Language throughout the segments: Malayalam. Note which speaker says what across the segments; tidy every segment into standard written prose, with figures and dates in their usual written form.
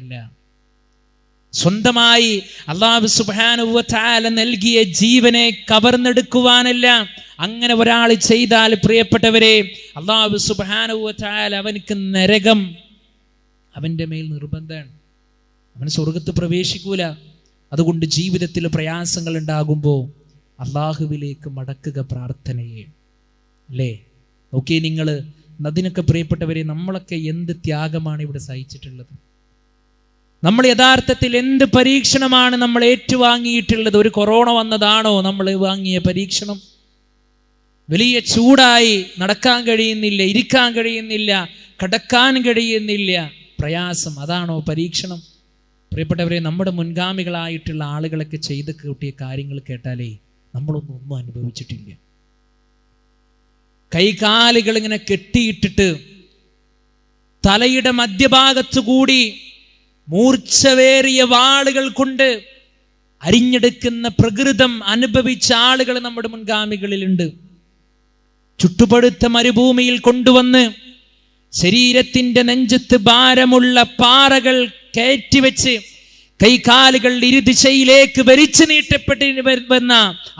Speaker 1: കൊടുക്കാനല്ല, സ്വന്തമായി അല്ലാഹു സുബ്ഹാനഹു വ തആല നൽകിയ ജീവനെ കവർന്നെടുക്കുവാനല്ല. അങ്ങനെ ഒരാൾ ചെയ്താൽ പ്രിയപ്പെട്ടവരെ, അല്ലാഹു സുബ്ഹാനഹു വ തആല അവനക്ക് നരകം അവൻ്റെ മേൽ നിർബന്ധമാണ്. അവൻ സ്വർഗത്ത് പ്രവേശിക്കൂല. അതുകൊണ്ട് ജീവിതത്തിൽ പ്രയാസങ്ങൾ ഉണ്ടാകുമ്പോൾ അള്ളാഹുവിലേക്ക് മടക്കുക പ്രാർത്ഥനയെ, അല്ലേ? നോക്കിയേ നിങ്ങൾ, അതിനൊക്കെ പ്രിയപ്പെട്ടവരെ നമ്മളൊക്കെ എന്ത് ത്യാഗമാണ് ഇവിടെ സഹിച്ചിട്ടുള്ളത്. നമ്മൾ യഥാർത്ഥത്തിൽ എന്ത് പരീക്ഷണമാണ് നമ്മൾ ഏറ്റുവാങ്ങിയിട്ടുള്ളത്? ഒരു കൊറോണ വന്നതാണോ നമ്മൾ വാങ്ങിയ പരീക്ഷണം? വലിയ ചൂടായി നടക്കാൻ കഴിയുന്നില്ല, ഇരിക്കാൻ കഴിയുന്നില്ല, കിടക്കാൻ കഴിയുന്നില്ല, പ്രയാസം, അതാണോ പരീക്ഷണം? പ്രിയപ്പെട്ടവരെ, നമ്മുടെ മുൻഗാമികളായിട്ടുള്ള ആളുകളൊക്കെ ചെയ്ത് കൂട്ടിയ കാര്യങ്ങൾ കേട്ടാലേ നമ്മളൊന്നും അനുഭവിച്ചിട്ടില്ല. കൈകാലുകൾ ഇങ്ങനെ കെട്ടിയിട്ടിട്ട് തലയുടെ മധ്യഭാഗത്തു കൂടി മൂർച്ചവേറിയ വാളുകൾ കൊണ്ട് അരിഞ്ഞെടുക്കുന്ന പ്രകൃതം അനുഭവിച്ച ആളുകൾ നമ്മുടെ മുൻഗാമികളിലുണ്ട്. ചുട്ടുപഴുത്ത മരുഭൂമിയിൽ കൊണ്ടുവന്ന് ശരീരത്തിന്റെ നെഞ്ചത്ത് ഭാരമുള്ള പാറകൾ കയറ്റിവെച്ച് കൈകാലുകൾ ഇരുദിശയിലേക്ക് വലിച്ചു നീട്ടപ്പെട്ട് വന്ന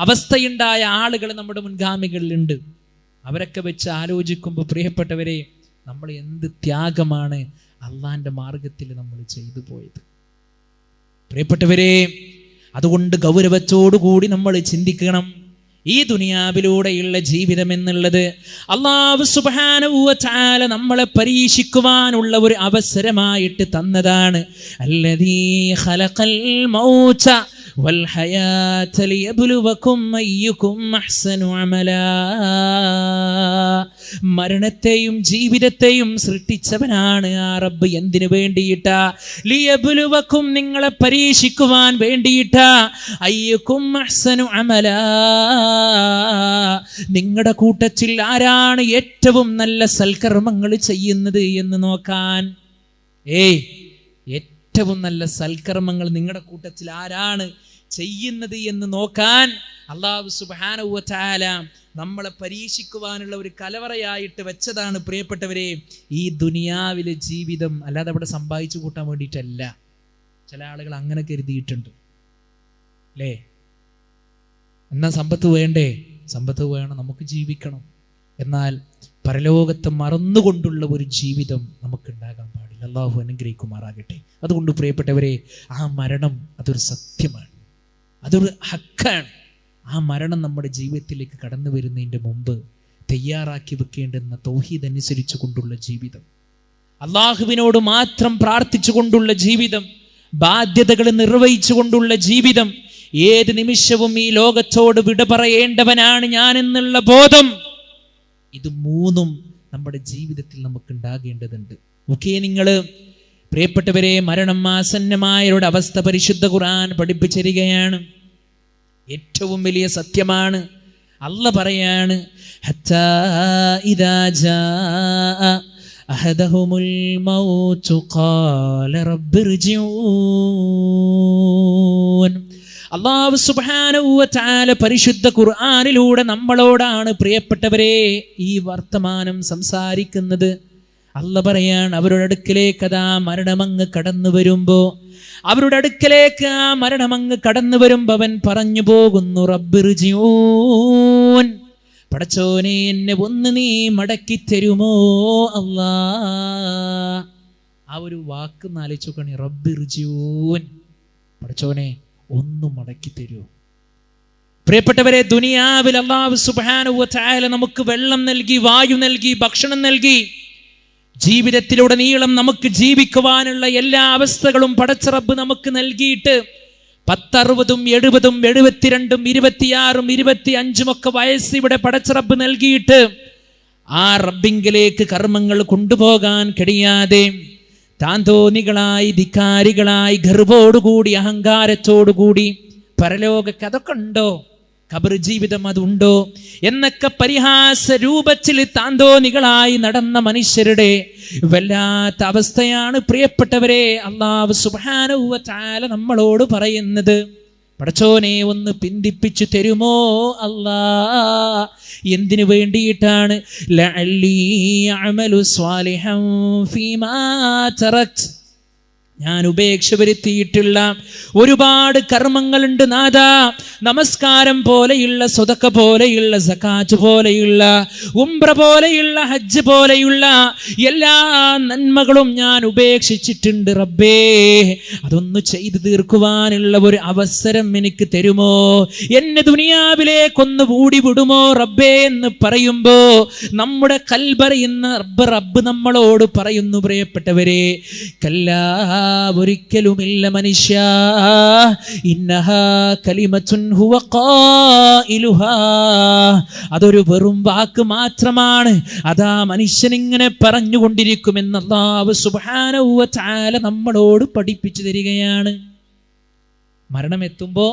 Speaker 1: അവസ്ഥയുണ്ടായ ആളുകൾ നമ്മുടെ മുൻഗാമികളിലുണ്ട്. അവരൊക്കെ വെച്ച് ആലോചിക്കുമ്പോൾ പ്രിയപ്പെട്ടവരെ, നമ്മൾ എന്ത് ത്യാഗമാണ് അള്ളാന്റെ മാർഗത്തിൽ നമ്മൾ ചെയ്തു പോയത്. പ്രിയപ്പെട്ടവരെ, അതുകൊണ്ട് ഗൗരവത്തോടുകൂടി നമ്മൾ ചിന്തിക്കണം. ഈ ദുനിയാവിലൂടെയുള്ള ജീവിതം എന്നുള്ളത് അല്ലാഹു സുബ്ഹാനഹു വ തആല നമ്മളെ പരീക്ഷിക്കുവാനുള്ള ഒരു അവസരമായിട്ട് തന്നതാണ്. അല്ലദീ ഖലഖൽ മൗത വൽ ഹയാത ലിയബ്ലുവകും അയ്യുകും അഹ്സനു അമലാ. മരണത്തെയും ജീവിതത്തെയും സൃഷ്ടിച്ചവനാണ് ആ റബ്ബ്. എന്തിനു വേണ്ടിയിട്ടാ? ലിയബ്ലുവകും, നിങ്ങളെ പരീക്ഷിക്കുവാൻ വേണ്ടിയിട്ടാ. അയ്യുകും അഹ്സനു അമലാ, നിങ്ങളുടെ കൂട്ടത്തിൽ ആരാണ് ഏറ്റവും നല്ല സൽക്കർമ്മങ്ങൾ ചെയ്യുന്നത് എന്ന് നോക്കാൻ. ഏറ്റവും നല്ല സൽക്കർമ്മങ്ങൾ നിങ്ങളുടെ കൂട്ടത്തിൽ ആരാണ് ചെയ്യുന്നത് എന്ന് നോക്കാൻ അല്ലാഹു സുബ്ഹാനഹു വ തആല നമ്മളെ പരീക്ഷിക്കുവാനുള്ള ഒരു കലവറയായിട്ട് വെച്ചതാണ് പ്രിയപ്പെട്ടവരെ ഈ ദുനിയാവിലെ ജീവിതം. അല്ലാതെ അവിടെ സമ്പാദിച്ചു കൂട്ടാൻ വേണ്ടിയിട്ടല്ല. ചില ആളുകൾ അങ്ങനെ കരുതിയിട്ടുണ്ട്, അല്ലേ? എന്നാൽ സമ്പത്ത് വേണ്ടേ? സമ്പത്ത് വേണം, നമുക്ക് ജീവിക്കണം. എന്നാൽ പരലോകത്തെ മറന്നുകൊണ്ടുള്ള ഒരു ജീവിതം നമുക്കുണ്ടാകാൻ പാടില്ല. അല്ലാഹു അനുഗ്രഹിക്കുമാറാകട്ടെ. അതുകൊണ്ട് പ്രിയപ്പെട്ടവരെ, ആ മരണം അതൊരു സത്യമാണ്, അതൊരു ഹക്കാണ്. ആ മരണം നമ്മുടെ ജീവിതത്തിലേക്ക് കടന്നു വരുന്നതിൻ്റെ മുമ്പ് തയ്യാറാക്കി വെക്കേണ്ടുന്ന തൗഹീദ് അനുസരിച്ചു കൊണ്ടുള്ള ജീവിതം, അള്ളാഹുവിനോട് മാത്രം പ്രാർത്ഥിച്ചു കൊണ്ടുള്ള ജീവിതം, ബാധ്യതകൾ നിർവഹിച്ചു കൊണ്ടുള്ള ജീവിതം, ഏത് നിമിഷവും ഈ ലോകത്തോട് വിട പറയേണ്ടവനാണ് ഞാൻ എന്നുള്ള ബോധം, ഇത് മൂന്നും നമ്മുടെ ജീവിതത്തിൽ നമുക്ക് ഉണ്ടാകേണ്ടതുണ്ട്. ഓക്കെ, നിങ്ങൾ പ്രിയപ്പെട്ടവരെ, മരണം ആസന്നമായവരുടെ അവസ്ഥ പരിശുദ്ധ ഖുർആൻ പഠിപ്പിച്ചിരിക്കുകയാണ്. ഏറ്റവും വലിയ സത്യമാണ്. അല്ലാഹ് പറയാണ്, ഹത്താ ഇദാ ജാഅ അഹദഹുമുൽ മൗതു ഖാല റബ്ബിർജിഊൻ. അല്ലാഹു സുബ്ഹാനഹു വ തആല പരിശുദ്ധ ഖുർആനിലൂടെ നമ്മളോടാണ് പ്രിയപ്പെട്ടവരെ ഈ വർത്തമാനം സംസാരിക്കുന്നത്. അല്ലാഹ് പറയാണ്, അവരുടെ അടുക്കിലേക്ക് അതാ മരണമങ്ങ് കടന്നു വരുമ്പോ, അവരുടെ അടുക്കലേക്ക് ആ മരണമങ്ങ് കടന്നു വരുമ്പോ അവൻ പറഞ്ഞു പോകുന്നു, റബ്ബിർജിഊൻ, പടച്ചോനെ എന്നെ ഒന്ന് നീ മടക്കി തരുമോ അല്ലാ. ആ ഒരു വാക്ക് ആലോചിച്ച് നോക്കണേ, റബ്ബിർജിഊൻ, പടച്ചോനെ ഒന്ന് മടക്കി തരൂ. പ്രിയപ്പെട്ടവരെ, ദുനിയാവിൽ അല്ലാഹു സുബ്ഹാനഹു വ തആല നമുക്ക് വെള്ളം നൽകി, വായു നൽകി, ഭക്ഷണം നൽകി, ജീവിതത്തിലുടനീളം നമുക്ക് ജീവിക്കുവാനുള്ള എല്ലാ അവസ്ഥകളും പടച്ച റബ്ബ് നമുക്ക് നൽകിയിട്ട് 10, 60, 70, 72, 26, 25 വയസ്സ് ഇവിടെ പടച്ച റബ്ബ് നൽകിയിട്ട് ആ റബ്ബിങ്കിലേക്ക് കർമ്മങ്ങൾ കൊണ്ടുപോകാൻ കഴിയാതെ താന്തോന്നികളായി, ധിക്കാരികളായി, ഗർവോടുകൂടി, അഹങ്കാരത്തോടുകൂടി പരലോകക്ക് അതൊക്കെ ഉണ്ടോ, ഖബർ ജീവിതം അതുണ്ടോ എന്നൊക്കെ പരിഹാസ രൂപത്തിൽ താന്തോന്നികളായി നടന്ന മനുഷ്യരുടെ വല്ലാത്ത അവസ്ഥയാണ് പ്രിയപ്പെട്ടവരെ അല്ലാഹു സുബ്ഹാനഹു വ തആല നമ്മളോട് പറയുന്നത്. പടച്ചോനെ ഒന്ന് പിന്തിപ്പിച്ചു തരുമോ അല്ലാ. എന്തിനു വേണ്ടിയിട്ടാണ്? ലഅല്ലി അഅമലു സ്വാലിഹൻ ഫീമാ തറക്ത്, ഞാൻ ഉപേക്ഷ വരുത്തിയിട്ടുള്ള ഒരുപാട് കർമ്മങ്ങളുണ്ട് നാഥാ. നമസ്കാരം പോലെയുള്ള, സ്വതക്ക പോലെയുള്ള, സകാത്ത് പോലെയുള്ള, ഉംറ പോലെയുള്ള, ഹജ്ജ് പോലെയുള്ള എല്ലാ നന്മകളും ഞാൻ ഉപേക്ഷിച്ചിട്ടുണ്ട് റബ്ബേ. അതൊന്ന് ചെയ്തു തീർക്കുവാനുള്ള ഒരു അവസരം എനിക്ക് തരുമോ? എന്നെ ദുനിയാവിലേക്കൊന്ന് കൂടി വിടുമോ റബ്ബേ എന്ന് പറയുമ്പോ നമ്മുടെ കൽബറിയുന്ന റബ്ബ് നമ്മളോട് പറയുന്നു, പ്രിയപ്പെട്ടവരെ, കല്ലാ, ഒരിക്കലുമില്ല മനുഷ്യ, ഇന്നഹാ കലിമത്തുൻ ഹുവ ഖായിലുഹാ, അതൊരു വെറും വാക്ക് മാത്രമാണ്. അതാ മനുഷ്യനിങ്ങനെ പറഞ്ഞുകൊണ്ടിരിക്കുമെന്ന് അല്ലാഹു സുബ്ഹാനഹു വ തആല നമ്മളോട് പഠിപ്പിച്ചു തരികയാണ്. മരണമെത്തുമ്പോ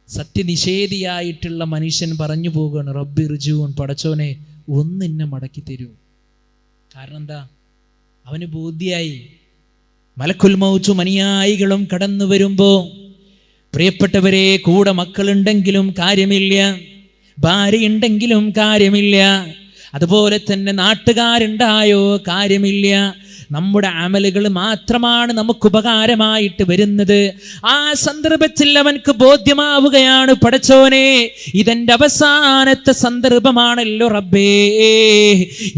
Speaker 1: സത്യനിഷേധിയായിട്ടുള്ള മനുഷ്യൻ പറഞ്ഞു പോകുകയാണ്, റബ്ബി ർജൂൻ, പടച്ചോനെ ഒന്ന് എന്നെ മടക്കി തരൂ. കാരണം എന്താ? അവന് ബോധ്യായി മലക്കുൽ മൗത്ത് അനുയായികളും കടന്നു വരുമ്പോ, പ്രിയപ്പെട്ടവരെ, കൂടെ മക്കളുണ്ടെങ്കിലും കാര്യമില്ല, ഭാര്യയുണ്ടെങ്കിലും കാര്യമില്ല, അതുപോലെ തന്നെ നാട്ടുകാരുണ്ടായോ കാര്യമില്ല, നമ്മുടെ അമലുകൾ മാത്രമാണ് നമുക്ക് ഉപകാരമായിട്ട് വരുന്നത്. ആ സന്ദർഭത്തിൽ അവൻക്ക് ബോധ്യമാവുകയാണ്, പടച്ചോനെ ഇതെന്റെ അവസാനത്തെ സന്ദർഭമാണല്ലോ റബ്ബേ,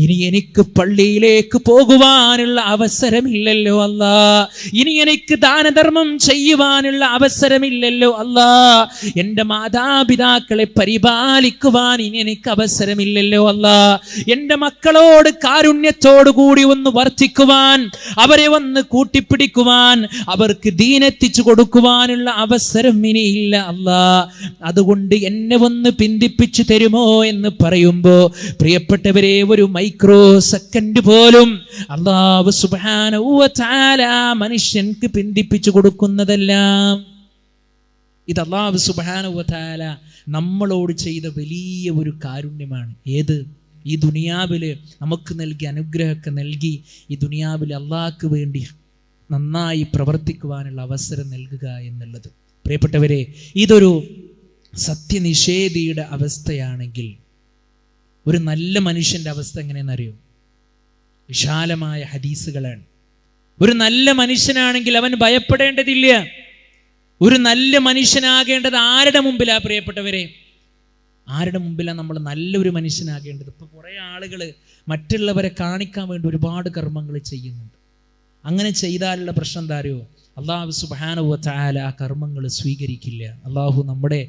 Speaker 1: ഇനി എനിക്ക് പള്ളിയിലേക്ക് പോകുവാനുള്ള അവസരമില്ലല്ലോ അല്ലാ, ഇനി എനിക്ക് ദാനധർമ്മം ചെയ്യുവാനുള്ള അവസരമില്ലല്ലോ അല്ലാ, എൻ്റെ മാതാപിതാക്കളെ പരിപാലിക്കുവാൻ ഇനി എനിക്ക് അവസരമില്ലല്ലോ അല്ലാ, എൻ്റെ മക്കളോട് കാരുണ്യത്തോടു കൂടി ഒന്ന് വർത്തിക്കുവാൻ, അവരെ വന്ന് കൂട്ടിപ്പിടിക്കുവാൻ, അവർക്ക് ദീനെത്തിച്ചു കൊടുക്കുവാനുള്ള അവസരം ഇനിയില്ല അല്ലാ, അതുകൊണ്ട് എന്നെ ഒന്ന് പിന്തിപ്പിച്ചു തരുമോ എന്ന് പറയുമ്പോ, പ്രിയപ്പെട്ടവരെ, ഒരു മൈക്രോ സെക്കൻഡ് പോലും അല്ലാഹു സുബ്ഹാനഹു വ തആല മനുഷ്യൻക്ക് പിന്തിപ്പിച്ചു കൊടുക്കുന്നതെല്ലാം ഇത് അല്ലാഹു സുബ്ഹാനഹു വ തആല നമ്മളോട് ചെയ്ത വലിയ ഒരു കാരുണ്യമാണ്. ഏത്? ഈ ദുനിയാവിൽ നമുക്ക് നൽകി അനുഗ്രഹമൊക്കെ നൽകി ഈ ദുനിയാവിൽ അള്ളാഹ്ക്ക് വേണ്ടി നന്നായി പ്രവർത്തിക്കുവാനുള്ള അവസരം നൽകുക എന്നുള്ളത്. പ്രിയപ്പെട്ടവരെ, ഇതൊരു സത്യനിഷേധിയുടെ അവസ്ഥയാണെങ്കിൽ ഒരു നല്ല മനുഷ്യൻ്റെ അവസ്ഥ എങ്ങനെയെന്നറിയോ? വിശാലമായ ഹദീസുകളാണ്. ഒരു നല്ല മനുഷ്യനാണെങ്കിൽ അവൻ ഭയപ്പെടേണ്ടതില്ല. ഒരു നല്ല മനുഷ്യനാകേണ്ടത് ആരുടെ മുമ്പിലാ പ്രിയപ്പെട്ടവരെ? ആരുടെ മുമ്പിലാണ് നമ്മൾ നല്ലൊരു മനുഷ്യനാകേണ്ടത്? ഇപ്പോൾ കുറേ ആളുകൾ മറ്റുള്ളവരെ കാണിക്കാൻ വേണ്ടി ഒരുപാട് കർമ്മങ്ങൾ ചെയ്യുന്നുണ്ട്. അങ്ങനെ ചെയ്താലുള്ള പ്രശ്നം എന്താ അറിയോ? അല്ലാഹു സുബ്ഹാനഹു വ തആല ആ കർമ്മങ്ങൾ സ്വീകരിക്കില്ല. അല്ലാഹു നമ്മുടെ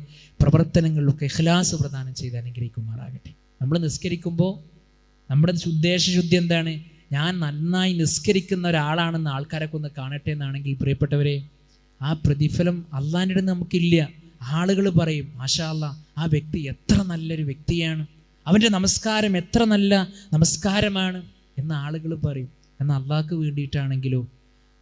Speaker 1: പ്രവർത്തനങ്ങളിലൊക്കെ ഇഖ്ലാസ് പ്രദാനം ചെയ്ത് അനുഗ്രഹിക്കുമാറാകട്ടെ. നമ്മൾ നിസ്കരിക്കുമ്പോൾ നമ്മുടെ ഉദ്ദേശശുദ്ധി എന്താണ്? ഞാൻ നന്നായി നിസ്കരിക്കുന്ന ഒരാളാണെന്ന് ആൾക്കാരൊക്കെ ഒന്ന് കാണട്ടെ എന്നാണെങ്കിൽ, പ്രിയപ്പെട്ടവരെ, ആ പ്രതിഫലം അള്ളാഹിൻ്റെ അടുത്ത് നമുക്കില്ല. ആളുകൾ പറയും, മാഷാ അല്ലാഹ്, ആ വ്യക്തി എത്ര നല്ലൊരു വ്യക്തിയാണ്, അവൻ്റെ നമസ്കാരം എത്ര നല്ല നമസ്കാരമാണ് എന്ന് ആളുകൾ പറയും. എന്നാൽ അള്ളാഹ്ക്ക് വേണ്ടിയിട്ടാണെങ്കിലോ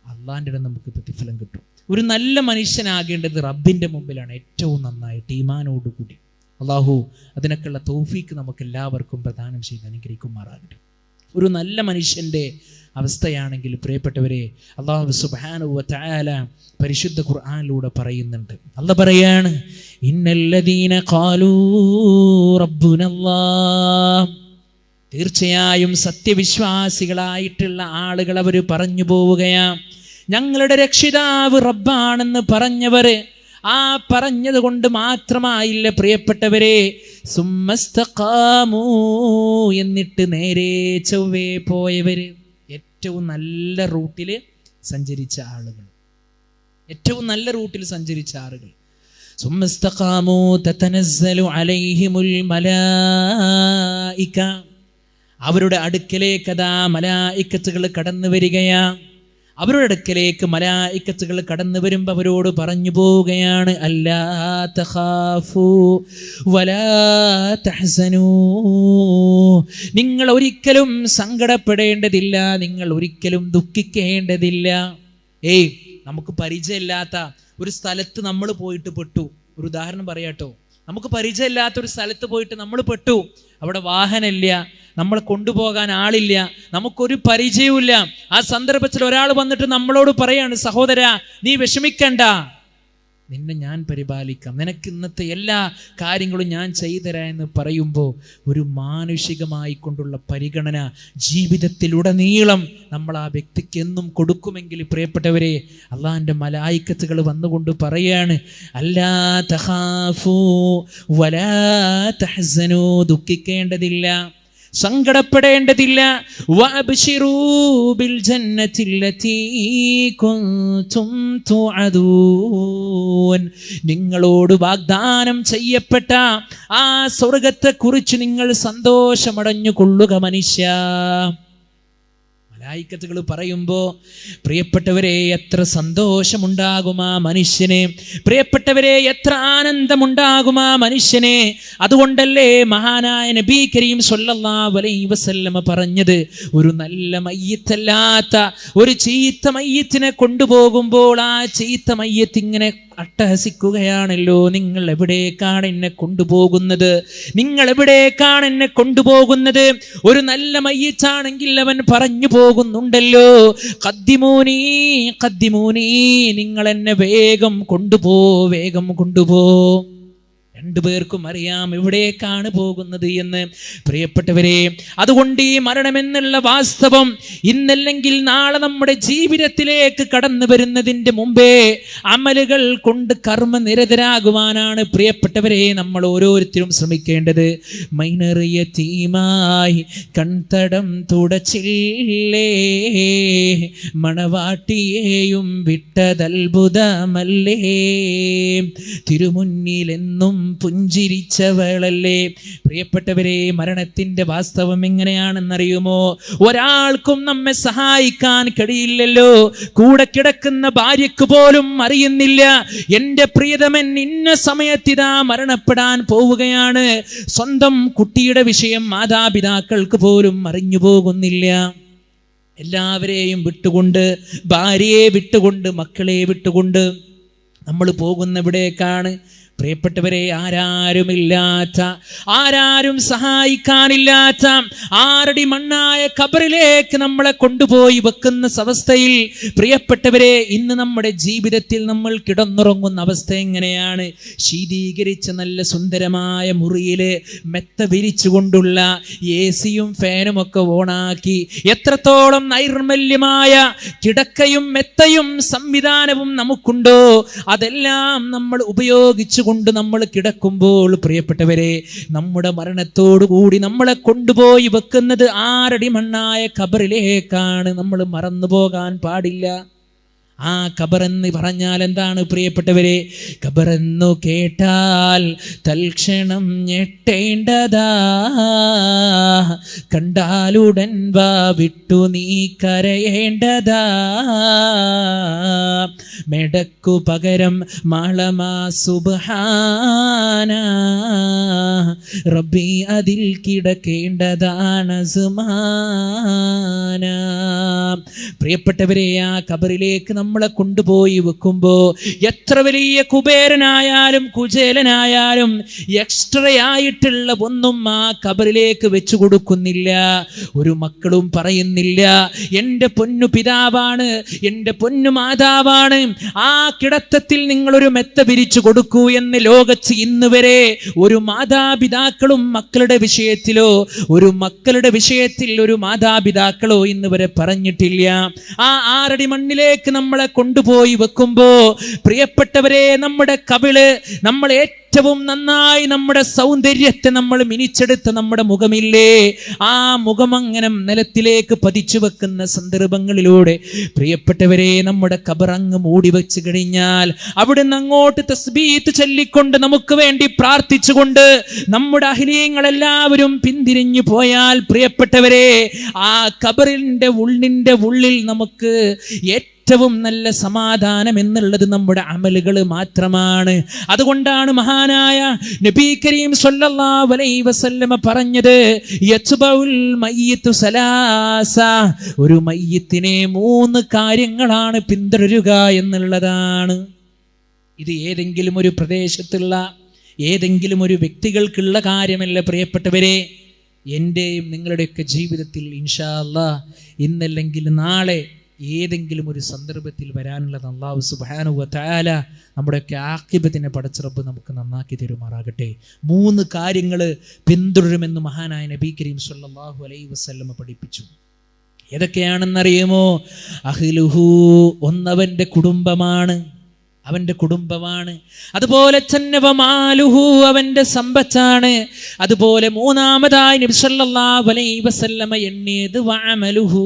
Speaker 1: അള്ളാഹിൻ്റെ അടുത്ത് നമുക്ക് പ്രതിഫലം കിട്ടും. ഒരു നല്ല മനുഷ്യനാകേണ്ടത് റബ്ബിൻ്റെ മുമ്പിലാണ് ഏറ്റവും നന്നായിട്ട് ഈമാനോടുകൂടി. അള്ളാഹു അതിനൊക്കെയുള്ള തൗഫീക്ക് നമുക്ക് എല്ലാവർക്കും പ്രദാനം ചെയ്ത് അനുഗ്രഹിക്കുമാറാകട്ടെ. ഒരു നല്ല മനുഷ്യൻ്റെ അവസ്ഥയാണെങ്കിൽ പ്രിയപ്പെട്ടവരെ, അല്ലാഹു സുബ്ഹാനഹു വ തആല പരിശുദ്ധ ഖുർആനിലൂടെ പറയുന്നുണ്ട്. അല്ലാഹ് പറയാണ്, ഇന്നല്ലദീന ഖാലൂ റബ്ബുനല്ലാഹ്, തീർച്ചയായും സത്യവിശ്വാസികളായിട്ടുള്ള ആളുകൾ അവർ പറഞ്ഞു പോവുകയാണ്, ഞങ്ങളുടെ രക്ഷിതാവ് റബ്ബാണെന്ന് പറഞ്ഞവർ, ആ പറഞ്ഞത് കൊണ്ട് മാത്രമായില്ല പ്രിയപ്പെട്ടവരെ, സുമ്മസ്തഖാമൂ, എന്നിട്ട് നേരെ ചൊവ്വേ പോയവർ, ഏറ്റവും നല്ല റൂട്ടിൽ സഞ്ചരിച്ച ആളുകൾ, ഏറ്റവും നല്ല റൂട്ടിൽ സഞ്ചരിച്ച ആളുകൾ. സുമ്മസ്തഖാമൂ തതനസ്സലു അലൈഹിമുൽ മലായിക, അവരുടെ അടുക്കലേക്ക് അതാ മലായിക്കത്തുകൾ കടന്നു വരികയാ. അവരുടെ അടുക്കലേക്ക് മലായിക്കത്തുകൾ കടന്നു വരുമ്പോൾ അവരോട് പറഞ്ഞു പോവുകയാണ്, അല്ലാ തഖാഫൂ വലാ തഹ്സനൂ, നിങ്ങൾ ഒരിക്കലും സങ്കടപ്പെടേണ്ടതില്ല, നിങ്ങൾ ഒരിക്കലും ദുഃഖിക്കേണ്ടതില്ല. നമുക്ക് പരിചയമില്ലാത്ത ഒരു സ്ഥലത്ത് നമ്മൾ പോയിട്ട് പെട്ടു. ഒരു ഉദാഹരണം പറയാട്ടോ, നമുക്ക് പരിചയമില്ലാത്ത ഒരു സ്ഥലത്ത് പോയിട്ട് നമ്മൾ പെട്ടു. അവിടെ വാഹനമില്ല, നമ്മളെ കൊണ്ടുപോകാൻ ആളില്ല, നമുക്കൊരു പരിചയവുമില്ല. ആ സന്ദർഭത്തിൽ ഒരാൾ വന്നിട്ട് നമ്മളോട് പറയാണ്, സഹോദരാ നീ വിഷമിക്കണ്ട, നിന്നെ ഞാൻ പരിപാലിക്കാം, നിനക്ക് ഇന്നത്തെ എല്ലാ കാര്യങ്ങളും ഞാൻ ചെയ്തുതരാം എന്ന് പറയുമ്പോൾ ഒരു മാനുഷികമായി കൊണ്ടുള്ള പരിഗണന ജീവിതത്തിലുടനീളം നമ്മൾ ആ വ്യക്തിക്ക് എന്നും കൊടുക്കുമെങ്കിൽ പ്രിയപ്പെട്ടവരെ, അള്ളാഹിൻ്റെ മലായിക്കത്തുകൾ വന്നുകൊണ്ട് പറയാണ്, അല്ലാ തഖാഫൂ വലാ തഹ്സനൂ, ദുഃഖിക്കേണ്ടതില്ല, സങ്കടപ്പെടേണ്ടതില്ല, വഅബ്ശിറൂ ബിൽ ജന്നത്തില്ലതീ കുൻതും തുഅദൂൻ, നിങ്ങളോട് വാഗ്ദാനം ചെയ്യപ്പെട്ട ആ സ്വർഗത്തെക്കുറിച്ച് നിങ്ങൾ സന്തോഷമടഞ്ഞു കൊള്ളുക മനുഷ്യ. മലായിക്കത്തുകൾ പറയുമ്പോൾ പ്രിയപ്പെട്ടവരെ എത്ര സന്തോഷമുണ്ടാകും ആ മനുഷ്യനെ, പ്രിയപ്പെട്ടവരെ എത്ര ആനന്ദമുണ്ടാകും ആ മനുഷ്യനെ. അതുകൊണ്ടല്ലേ മഹാനായ നബി കരീം സ്വല്ലല്ലാഹു അലൈഹി വസല്ലമ പറഞ്ഞത്, ഒരു നല്ല മയ്യിത്തല്ലാത്ത ഒരു ചീത്ത മയ്യിത്തിനെ കൊണ്ടുപോകുമ്പോൾ ആ ചീത്ത മയ്യിത്ത് ഇങ്ങനെ അട്ടഹസിക്കുകയാണല്ലോ, നിങ്ങൾ എവിടേക്കാണ് എന്നെ കൊണ്ടുപോകുന്നത്, നിങ്ങൾ എവിടേക്കാണ് എന്നെ കൊണ്ടുപോകുന്നത്. ഒരു നല്ല മയ്യിത്താണെങ്കിൽ അവൻ പറഞ്ഞു പോകുന്നുണ്ടല്ലോ, ഖദ്ദിമൂനി ഖദ്ദിമൂനി, നിങ്ങൾ എന്നെ വേഗം കൊണ്ടുപോ, വേഗം കൊണ്ടുപോ. രണ്ടുപേർക്കും അറിയാം എവിടേക്കാണ് പോകുന്നത് എന്ന് പ്രിയപ്പെട്ടവരെ. അതുകൊണ്ട് ഈ മരണമെന്നുള്ള വാസ്തവം ഇന്നല്ലെങ്കിൽ നാളെ നമ്മുടെ ജീവിതത്തിലേക്ക് കടന്നു വരുന്നതിൻ്റെ മുമ്പേ അമലുകൾ കൊണ്ട് കർമ്മനിരതരാകുവാനാണ് പ്രിയപ്പെട്ടവരെ നമ്മൾ ഓരോരുത്തരും ശ്രമിക്കേണ്ടത്. മൈനറിയ തീമായി കൺതടം തുടച്ചില്ലേ, മണവാട്ടിയെയും വിട്ടതത്ഭുതമല്ലേ, തിരുമുന്നിലെന്നും പുഞ്ചിരിച്ചവളല്ലേ. പ്രിയപ്പെട്ടവരെ, മരണത്തിന്റെ വാസ്തവം എങ്ങനെയാണെന്നറിയുമോ? ഒരാൾക്കും നമ്മെ സഹായിക്കാൻ കഴിയില്ലല്ലോ. കൂടെ കിടക്കുന്ന ഭാര്യയ്ക്ക് പോലും അറിയുന്നില്ല എന്റെ പ്രിയതമൻ ഇന്ന സമയത്തിതാ മരണപ്പെടാൻ പോവുകയാണ്. സ്വന്തം കുട്ടിയുടെ വിഷയം മാതാപിതാക്കൾക്ക് പോലും അറിഞ്ഞു പോകുന്നില്ല. എല്ലാവരെയും വിട്ടുകൊണ്ട്, ഭാര്യയെ വിട്ടുകൊണ്ട്, മക്കളെ വിട്ടുകൊണ്ട് നമ്മൾ പോകുന്നവിടേക്കാണ് പ്രിയപ്പെട്ടവരെ. ആരാരുമില്ലാത്ത, ആരാരും സഹായിക്കാനില്ലാത്ത ആറടി മണ്ണായ ഖബറിലേക്ക് നമ്മളെ കൊണ്ടുപോയി വെക്കുന്ന അവസ്ഥയിൽ പ്രിയപ്പെട്ടവരെ, ഇന്ന് നമ്മുടെ ജീവിതത്തിൽ നമ്മൾ കിടന്നുറങ്ങുന്ന അവസ്ഥ എങ്ങനെയാണ്? ശീതീകരിച്ച നല്ല സുന്ദരമായ മുറിയിൽ മെത്ത വിരിച്ചുകൊണ്ടുള്ള AC-യും ഫാനും ഒക്കെ ഓണാക്കി, എത്രത്തോളം നൈർമല്യമായ കിടക്കയും മെത്തയും സംവിധാനവും നമുക്കുണ്ടോ അതെല്ലാം നമ്മൾ ഉപയോഗിച്ചു കൊണ്ട് നമ്മൾ കിടക്കുമ്പോൾ പ്രിയപ്പെട്ടവരെ, നമ്മുടെ മരണത്തോടുകൂടി നമ്മളെ കൊണ്ടുപോയി വെക്കുന്നത് ആറടി മണ്ണായ ഖബറിലേക്കാണ്. നമ്മൾ മറന്നു പോകാൻ പാടില്ല. ആ ഖബറെന്ന് പറഞ്ഞാൽ എന്താണ് പ്രിയപ്പെട്ടവരെ? ഖബറെന്നു കേട്ടാൽ തൽക്ഷണം ഞെട്ടേണ്ടതാ, കണ്ടാലുടൻ വാ വിട്ടു നീ കരയേണ്ടതാ, മെടക്കു പകരം മാളമാ സുബ്ഹാന, റബ്ബി അതിൽ കിടക്കേണ്ടതാണ് സുമാന. പ്രിയപ്പെട്ടവരെ, ആ ഖബറിലേക്ക് നമ്മളെ കൊണ്ടുപോയി വെക്കുമ്പോ എത്ര വലിയ കുബേരനായാലും കുചേലനായാലും എക്സ്ട്രാ ആയിട്ടുള്ള ഒന്നും ആ ഖബറിലേക്ക് വെച്ചു കൊടുക്കുന്നില്ല. ഒരു മക്കളും പറയുന്നില്ല എൻ്റെ പൊന്നു പിതാവാണ്, എൻ്റെ പൊന്നു മാതാവാണ്, ആ കിടത്തത്തിൽ നിങ്ങളൊരു മെത്ത വിരിച്ചു കൊടുക്കൂ എന്ന് ലോകത്ത് ഇന്ന് വരെ ഒരു മാതാപിതാക്കളും മക്കളുടെ വിഷയത്തിലോ, ഒരു മക്കളുടെ വിഷയത്തിൽ ഒരു മാതാപിതാക്കളോ ഇന്ന് വരെ പറഞ്ഞിട്ടില്ല. ആ ആറടി മണ്ണിലേക്ക് നമ്മളെ കൊണ്ടുപോയി വെക്കുമ്പോ പ്രിയപ്പെട്ടവരെ, നമ്മുടെ കവിള്, നമ്മൾ ഏറ്റവും നന്നായി നമ്മുടെ സൗന്ദര്യത്തെ നമ്മൾ മിനിച്ചെടുത്ത നമ്മുടെ മുഖമില്ലേ, ആ മുഖം അങ്ങനെ നിലത്തിലേക്ക് പതിച്ചു വെക്കുന്ന സന്ദർഭങ്ങളിലൂടെ പ്രിയപ്പെട്ടവരെ, നമ്മുടെ ഖബറങ്ങ് മൂടി വെച്ച് കഴിഞ്ഞാൽ അവിടുന്ന് അങ്ങോട്ട് തസ്ബീഹ് ചൊല്ലിക്കൊണ്ട് നമുക്ക് വേണ്ടി പ്രാർത്ഥിച്ചുകൊണ്ട് നമ്മുടെ അഹ്ലിയങ്ങളെല്ലാവരും പിന്തിരിഞ്ഞു പോയാൽ പ്രിയപ്പെട്ടവരെ, ആ ഖബറിന്റെ ഉള്ളിൽ നമുക്ക് ഏറ്റവും നല്ല സമാധാനം എന്നുള്ളത് നമ്മുടെ അമലുകൾ മാത്രമാണ്. അതുകൊണ്ടാണ് മഹാനായ നബി കരീം സ്വല്ലല്ലാഹു അലൈഹി വസല്ലമ പറഞ്ഞത്, യത്ബഉൽ മയ്യിത്തു സലാസ, ഒരു മയ്യിത്തിനെ 3 കാര്യങ്ങളാണ് പിന്തുടരുക എന്നുള്ളതാണ്. ഇത് ഏതെങ്കിലും ഒരു പ്രദേശത്തുള്ള ഏതെങ്കിലും ഒരു വ്യക്തികൾക്കുള്ള കാര്യമല്ല പ്രിയപ്പെട്ടവരെ. എൻ്റെയും നിങ്ങളുടെയൊക്കെ ജീവിതത്തിൽ ഇൻഷാ അല്ലാഹ് ഇന്നല്ലെങ്കിൽ നാളെ ഏതെങ്കിലും ഒരു സന്ദർഭത്തിൽ വരാനുള്ളത് അല്ലാഹു സുബ്ഹാനഹു വ തആല നമ്മുടെയൊക്കെ ആഖിബത്തിനെ പടച്ചിറപ്പ് നമുക്ക് നന്നാക്കി തരുമാറാകട്ടെ. 3 കാര്യങ്ങൾ പിന്തുടരുമെന്ന് മഹാനായ നബി കരീം സ്വല്ലല്ലാഹു അലൈഹി വസല്ലം പഠിപ്പിച്ചു. ഏതൊക്കെയാണെന്നറിയുമോ? അഹ്ലുഹു, ഒന്നവൻ്റെ കുടുംബമാണ്, അവൻ്റെ കുടുംബമാണ്. അതുപോലെ തന്നെ വമാലുഹു, അവൻ്റെ സമ്പത്താണ്. അതുപോലെ 3-മതായി നബി സല്ലല്ലാഹു അലൈഹി വസല്ലമ എണ്ണിയത് വഅമലുഹു,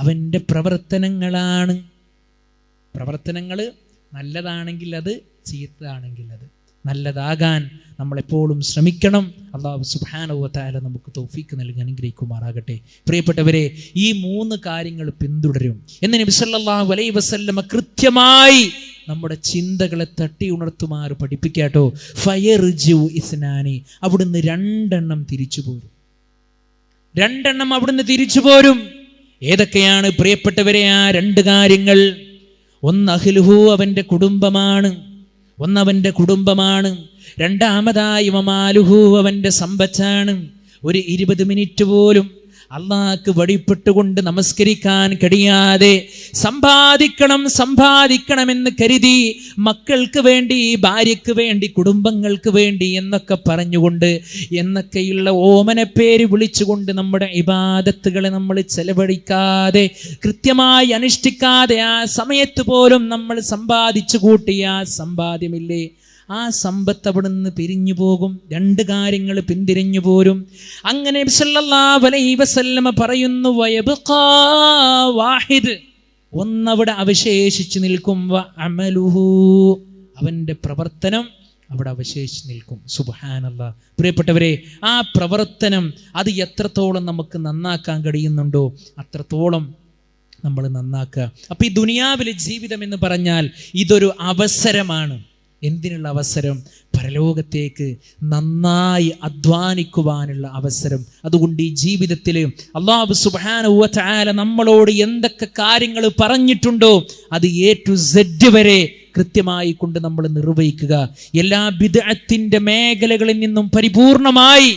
Speaker 1: അവൻ്റെ പ്രവർത്തനങ്ങളാണ്. പ്രവർത്തനങ്ങൾ നല്ലതാണെങ്കിൽ അത്, ചീത്തയാണെങ്കിൽ അത്. നല്ലതാകാൻ നമ്മളെപ്പോഴും ശ്രമിക്കണം. അല്ലാഹു സുബ്ഹാനഹു വ തആല നമുക്ക് തൗഫീഖ് നൽകി അനുഗ്രഹിക്കുമാറാകട്ടെ. പ്രിയപ്പെട്ടവരെ, ഈ 3 കാര്യങ്ങൾ പിന്തുടരും എന്ന് നബി സല്ലല്ലാഹു അലൈഹി വസല്ലമ കൃത്യമായി നമ്മുടെ ചിന്തകളെ തട്ടി ഉണർത്തുമാറ് പഠിപ്പിക്കാട്ടോ. ഫയർജു ഇസ്നാനി, അവിടുന്ന് 2 തിരിച്ചു പോരും. 2 അവിടുന്ന് തിരിച്ചു പോരും. ഏതൊക്കെയാണ് പ്രിയപ്പെട്ടവരെ ആ 2 കാര്യങ്ങൾ? ഒന്ന് അഹ്ലുഹു, അവൻ്റെ കുടുംബമാണ്. ഒന്നവൻ്റെ കുടുംബമാണ്. 2-മതായി വമാലുഹു, അവൻ്റെ സമ്പത്താണ്. ഒരു 20 മിനിറ്റ് പോലും അള്ളാഹ്ക്ക് വഴിപ്പെട്ടുകൊണ്ട് നമസ്കരിക്കാൻ കഴിയാതെ സമ്പാദിക്കണമെന്ന് കരുതി മക്കൾക്ക് വേണ്ടി, ഭാര്യയ്ക്ക് വേണ്ടി, കുടുംബങ്ങൾക്ക് വേണ്ടി എന്നൊക്കെ പറഞ്ഞുകൊണ്ട്, എന്നൊക്കെയുള്ള ഓമനപ്പേര് വിളിച്ചുകൊണ്ട് നമ്മുടെ ഇബാദത്തുകളെ നമ്മൾ ചെലവഴിക്കാതെ, കൃത്യമായി അനുഷ്ഠിക്കാതെ, ആ സമയത്ത് പോലും നമ്മൾ സമ്പാദിച്ചു കൂട്ടിയ ആ സമ്പാദ്യമില്ലേ, ആ സമ്പത്ത് അവിടുന്ന് പിരിഞ്ഞു പോകും. 2 കാര്യങ്ങൾ പിന്തിരിഞ്ഞു പോരും. അങ്ങനെ സല്ലല്ലാഹു അലൈഹി വസല്ലമ പറയുന്നു, വയബ്ഖാ വാഹിദ്, ഒന്നവിടെ അവശേഷിച്ചു നിൽക്കും. വഅമലുഹു, അവൻ്റെ പ്രവർത്തനം അവിടെ അവശേഷിച്ച് നിൽക്കും. സുബ്ഹാനല്ലാഹ്. പ്രിയപ്പെട്ടവരെ, ആ പ്രവർത്തനം അത് എത്രത്തോളം നമുക്ക് നന്നാക്കാൻ കഴിയുന്നുണ്ടോ അത്രത്തോളം നമ്മൾ നന്നാക്കുക. അപ്പം ഈ ദുനിയാവിലെ ജീവിതം എന്ന് പറഞ്ഞാൽ ഇതൊരു അവസരമാണ്. എന്തിനുള്ള അവസരം? പരലോകത്തേക്ക് നന്നായി അധ്വാനിക്കുവാനുള്ള അവസരം. അതുകൊണ്ട് ഈ ജീവിതത്തിൽ അല്ലാഹു സുബ്ഹാനഹു വ തആല നമ്മളോട് എന്തൊക്കെ കാര്യങ്ങൾ പറഞ്ഞിട്ടുണ്ടോ അത് A to Z വരെ കൃത്യമായി കൊണ്ട് നമ്മൾ നിർവഹിക്കുക. എല്ലാ ബിദ്അത്തിന്റെ മേഖലകളിൽ നിന്നും പരിപൂർണമായി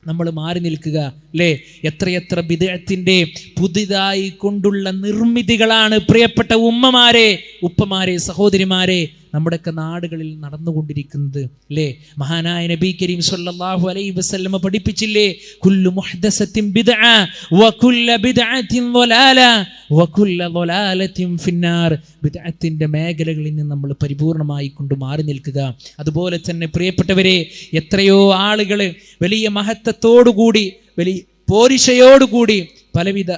Speaker 1: നമ്മൾ മാറി നിൽക്കുക. അല്ലേ? എത്രയെത്ര ബിദ്അത്തിന്റെ പുതിയതായി കൊണ്ടുള്ള നിർമ്മിതികളാണ് പ്രിയപ്പെട്ട ഉമ്മമാരെ, ഉപ്പമാരെ, സഹോദരിമാരെ നമ്മുടെയൊക്കെ നാടുകളിൽ നടന്നുകൊണ്ടിരിക്കുന്നത്. അല്ലേ? മഹാനായ നബി കരീം സ്വല്ലല്ലാഹു അലൈഹി വസല്ലമ പഠിപ്പിച്ചില്ലേ, കുല്ലു മുഹ്ദസത്തിൻ ബിദ്അ വകുല്ലു ബിദ്അത്തിൻ ളലാല വകുല്ലു ളലാലത്തിൻ ഫിന്നാർ. ബിദ്അത്തിന്റെ മേഖലകളിൽ നിന്ന് നമ്മൾ പരിപൂർണമായി കൊണ്ട് മാറി നിൽക്കുക. അതുപോലെ തന്നെ പ്രിയപ്പെട്ടവരെ, എത്രയോ ആളുകൾ വലിയ മഹത്വത്തോടുകൂടി, വലിയ പോരിശയോടുകൂടി പലവിധ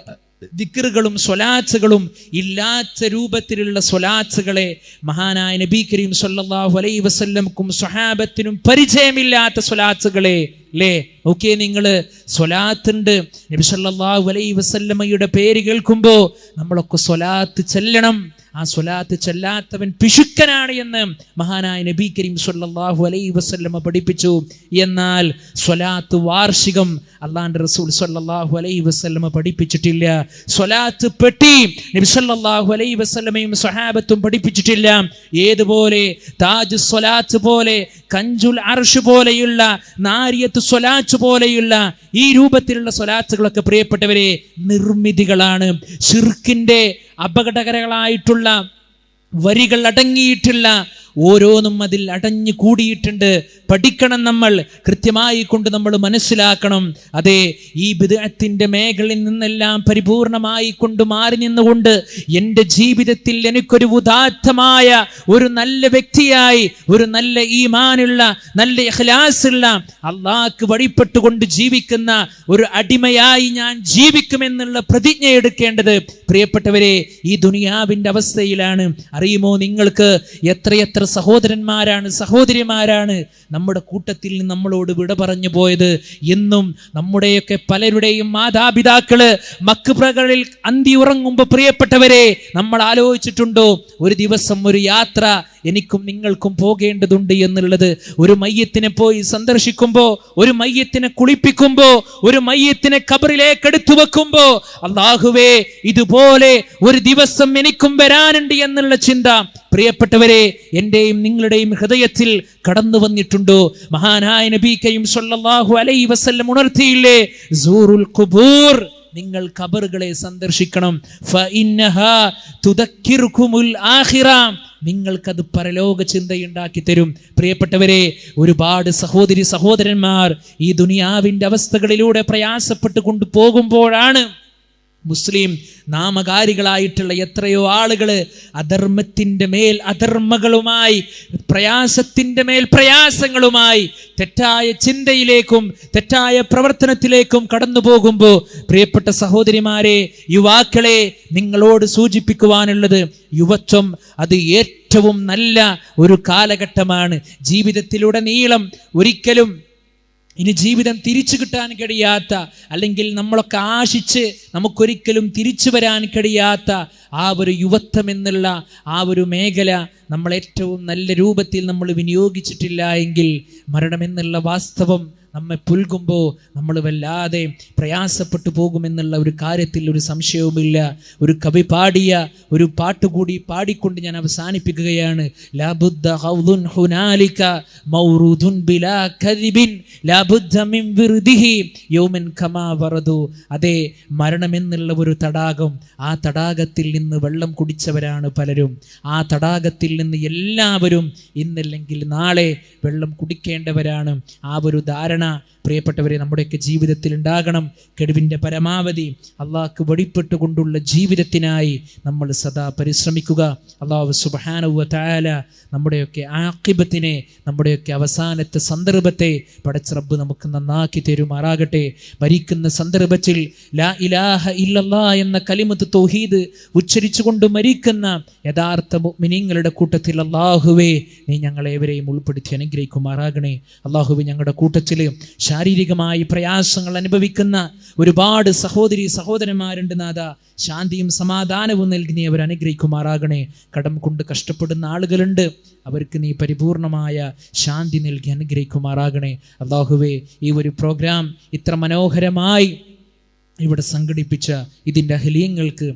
Speaker 1: ദിക്റുകളും സ്വലാത്തുകളും ഇല്ലാത്ത രൂപത്തിലുള്ള സ്വലാത്തുകളെ മഹാനായ നബി കരീം സ്വല്ലല്ലാഹു അലൈഹി വസല്ലമക്കും സ്വഹാബത്തിനും പരിചയമില്ലാത്ത സ്വലാത്തുകളെ, അല്ലേ? നോക്കിയേ നിങ്ങൾ, സ്വലാത്തുണ്ട്. നബി സല്ലല്ലാഹു അലൈഹി വസല്ലമയുടെ പേര് കേൾക്കുമ്പോൾ നമ്മളൊക്കെ സ്വലാത്ത് ചെല്ലണം. ആ സ്വലാത്ത് ചെല്ലാത്തവൻ പിശുക്കനാണ് എന്ന് മഹാനായ നബി കരീം സ്വല്ലല്ലാഹു അലൈഹി വസല്ലമ പഠിപ്പിച്ചു. എന്നാൽ സ്വലാത്ത് വാർഷികം അല്ലാഹുവിന്റെ റസൂൽ സ്വല്ലല്ലാഹു അലൈഹി വസല്ലമ പഠിപ്പിച്ചിട്ടില്ല. സ്വലാത്ത് പെട്ടി നബി സല്ലല്ലാഹു അലൈഹി വസല്ലമയും സ്വഹാബത്തും പഠിപ്പിച്ചിട്ടില്ല. ഏതുപോലെ താജ് സ്വലാത്ത് പോലെ, കഞ്ചുൽ അർഷ് പോലെയുള്ള, നാരിയത്ത് സ്വലാത്ത് പോലെയുള്ള ഈ രൂപത്തിലുള്ള സ്വലാത്തുകളൊക്കെ പ്രിയപ്പെട്ടവരെ നിർമ്മിതികളാണ്. ശിർക്കിന്റെ അപകടകരങ്ങളായിട്ടുള്ള വരികൾ അടങ്ങിയിട്ടുള്ള ഓരോന്നും അതിൽ അടഞ്ഞു കൂടിയിട്ടുണ്ട്. പഠിക്കണം, നമ്മൾ കൃത്യമായി കൊണ്ട് നമ്മൾ മനസ്സിലാക്കണം. അതെ, ഈ ബിദ്അത്തിന്റെ മേഖലയിൽ നിന്നെല്ലാം പരിപൂർണമായി കൊണ്ട് മാറി നിന്നുകൊണ്ട് എൻ്റെ ജീവിതത്തിൽ എനിക്കൊരു ഉദാത്തമായ ഒരു നല്ല വ്യക്തിയായി, ഒരു നല്ല ഈമാനുള്ള, നല്ല ഇഖ്ലാസുള്ള, അള്ളാഹ്ക്ക് വഴിപ്പെട്ടുകൊണ്ട് ജീവിക്കുന്ന ഒരു അടിമയായി ഞാൻ ജീവിക്കുമെന്നുള്ള പ്രതിജ്ഞ എടുക്കേണ്ടത് പ്രിയപ്പെട്ടവരെ ഈ ദുനിയാവിൻ്റെ അവസ്ഥയിലാണ്. അറിയുമോ നിങ്ങൾക്ക് എത്രയെത്ര സഹോദരന്മാരാണ്, സഹോദരിമാരാണ് നമ്മുടെ കൂട്ടത്തിൽ നമ്മളോട് വിട പറഞ്ഞു പോയത്. എന്നും നമ്മുടെയൊക്കെ പലരുടെയും മാതാപിതാക്കള് മക്ബറകളിൽ അന്തി ഉറങ്ങുമ്പോൾ പ്രിയപ്പെട്ടവരെ നമ്മൾ ആലോചിച്ചിട്ടുണ്ടോ, ഒരു ദിവസം ഒരു യാത്ര എനിക്കും നിങ്ങൾക്കും പോകേണ്ടതുണ്ട് എന്നുള്ളത്? ഒരു മയ്യത്തിനെ പോയി സന്ദർശിക്കുമ്പോ, ഒരു മയ്യത്തിനെ കുളിപ്പിക്കുമ്പോ, ഒരു മയ്യത്തിനെ ഖബറിലേക്ക് എടുത്തു വെക്കുമ്പോ, അല്ലാഹുവേ ഇതുപോലെ ഒരു ദിവസം എനിക്കും വരാനുണ്ട് എന്നുള്ള ചിന്ത പ്രിയപ്പെട്ടവരെ എന്റെയും നിങ്ങളുടെയും ഹൃദയത്തിൽ കടന്നു വന്നിട്ടുണ്ടോ? മഹാനായ നബി കരീം സ്വല്ലല്ലാഹു അലൈഹി വസല്ലം ഉണർത്തിയില്ലേ, സൂറുൽ ഖുബൂർ, നിങ്ങൾ ഖബറുകളെ സന്ദർശിക്കണം. ഫഇന്നഹാ തുദക്കിറുകുമുൽ ആഖിറ, നിങ്ങൾക്കത് പരലോക ചിന്തയുണ്ടാക്കി തരും. പ്രിയപ്പെട്ടവരെ, ഒരുപാട് സഹോദരി സഹോദരന്മാർ ഈ ദുനിയാവിൻ്റെ അവസ്ഥകളിലൂടെ പ്രയാസപ്പെട്ട് കൊണ്ടുപോകുമ്പോഴാണ് മുസ്ലിം നാമകാരികളായിട്ടുള്ള എത്രയോ ആളുകൾ അധർമ്മത്തിൻ്റെ മേൽ അധർമ്മങ്ങളുമായി, പ്രയാസത്തിൻ്റെ മേൽ പ്രയാസങ്ങളുമായി, തെറ്റായ ചിന്തയിലേക്കും തെറ്റായ പ്രവർത്തനത്തിലേക്കും കടന്നു പോകുമ്പോൾ, പ്രിയപ്പെട്ട സഹോദരിമാരെ, യുവാക്കളെ, നിങ്ങളോട് സൂചിപ്പിക്കുവാനുള്ളത്, യുവത്വം അത് ഏറ്റവും നല്ല ഒരു കാലഘട്ടമാണ്. ജീവിതത്തിലുടനീളം ഒരിക്കലും ഇനി ജീവിതം തിരിച്ചു കിട്ടാൻ കഴിയാത്ത, അല്ലെങ്കിൽ നമ്മളൊക്കെ ആശിച്ച് നമുക്കൊരിക്കലും തിരിച്ചു വരാൻ കഴിയാത്ത ആ ഒരു യുവത്വം എന്നുള്ള ആ ഒരു മേഖല നമ്മൾ ഏറ്റവും നല്ല രൂപത്തിൽ നമ്മൾ വിനിയോഗിച്ചിട്ടില്ല എങ്കിൽ മരണമെന്നുള്ള വാസ്തവം നമ്മെ പുൽകുമ്പോൾ നമ്മൾ വല്ലാതെ പ്രയാസപ്പെട്ടു പോകുമെന്നുള്ള ഒരു കാര്യത്തിൽ ഒരു സംശയവുമില്ല. ഒരു കവി പാടിയ ഒരു പാട്ടുകൂടി പാടിക്കൊണ്ട് ഞാൻ അവസാനിപ്പിക്കുകയാണ്. ലാബുദ്ദ ഖൗദുൻ ഹുനാലിക മൗറൂദുൻ ബിലാ കദിബിൻ ലാബുദ്ദ മിൻ വിർദിഹി യൗമൻ കമാ വറദു. അതേ, മരണമെന്നുള്ള ഒരു തടാകം, ആ തടാകത്തിൽ നിന്ന് വെള്ളം കുടിച്ചവരാണ് പലരും. ആ തടാകത്തിൽ നിന്ന് എല്ലാവരും ഇന്നല്ലെങ്കിൽ നാളെ വെള്ളം കുടിക്കേണ്ടവരാണ്. ആ ഒരു ധാരണ പ്രിയപ്പെട്ടവരെ നമ്മുടെയൊക്കെ ജീവിതത്തിൽ ഉണ്ടാകണം. കഴിവിൻ്റെ പരമാവധി അള്ളാഹ്ക്ക് വഴിപ്പെട്ടുകൊണ്ടുള്ള ജീവിതത്തിനായി നമ്മൾ സദാ പരിശ്രമിക്കുക. അള്ളാഹു സുബ്ഹാനഹു വ തആല നമ്മുടെയൊക്കെ ആഖിബത്തിനെ, നമ്മുടെയൊക്കെ അവസാനത്തെ സന്ദർഭത്തെ പടച്ച റബ്ബ് നമുക്ക് നന്നാക്കി തരുമാറാകട്ടെ. മരിക്കുന്ന സന്ദർഭത്തിൽ ലാ ഇലാഹ ഇല്ലല്ലാഹ് എന്ന കലിമത്ത് തൗഹീദ് ഉച്ചരിച്ചുകൊണ്ട് മരിക്കുന്ന യഥാർത്ഥ മുഅ്മിനീങ്ങളുടെ കൂട്ടത്തിൽ അള്ളാഹുവേ നീ ഞങ്ങളേവരെയും ഉൾപ്പെടുത്തി അനുഗ്രഹിക്കുമാറാകണേ. അള്ളാഹുവേ, ഞങ്ങളുടെ കൂട്ടത്തിൽ ശാരീരികമായി പ്രയാസങ്ങൾ അനുഭവിക്കുന്ന ഒരുപാട് സഹോദരി സഹോദരന്മാരുണ്ട് നാഥ. ശാന്തിയും സമാധാനവും നൽകി നീ അവർ അനുഗ്രഹിക്കുമാറാകണേ. കടം കൊണ്ട് കഷ്ടപ്പെടുന്ന ആളുകളുണ്ട്, അവർക്ക് നീ പരിപൂർണമായ ശാന്തി നൽകി അനുഗ്രഹിക്കുമാറാകണേ. അല്ലാഹുവേ, ഈ ഒരു പ്രോഗ്രാം ഇത്ര മനോഹരമായി ഇവിടെ സംഘടിപ്പിച്ച ഇതിൻ്റെ അഹ്ലിയങ്ങൾക്ക്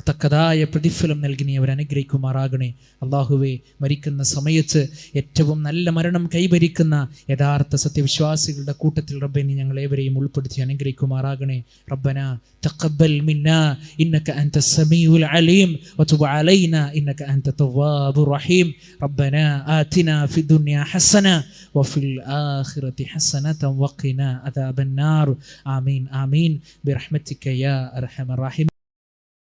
Speaker 1: തക്കതായ പ്രതിഫലം നൽകി നീ അവർ അനുഗ്രഹിക്കുമാറാകണേ. അള്ളാഹുവേ, മരിക്കുന്ന സമയത്ത് ഏറ്റവും നല്ല മരണം കൈവരിക്കുന്ന യഥാർത്ഥ സത്യവിശ്വാസികളുടെ കൂട്ടത്തിൽ റബ്ബേ നീ ഞങ്ങളേവരെയും ഉൾപ്പെടുത്തി അനുഗ്രഹിക്കുമാറാകണേ. റബ്ബന തഖബ്ബൽ മിന്നാ ഇന്നക അൻത സമീഉൽ അലീം വതുബ് അലൈനാ ഇന്നക അൻത തവ്വാബുർ റഹീം. റബ്ബന ആതിനാ ഫിദ്ദുനിയാ ഹസന വഫിൽ ആഖിറതി ഹസനത വഖിനാ അദാബന്നാർ. ആമീൻ ആമീൻ ബിറഹ്മതിക യാ അർഹമർ റഹീം.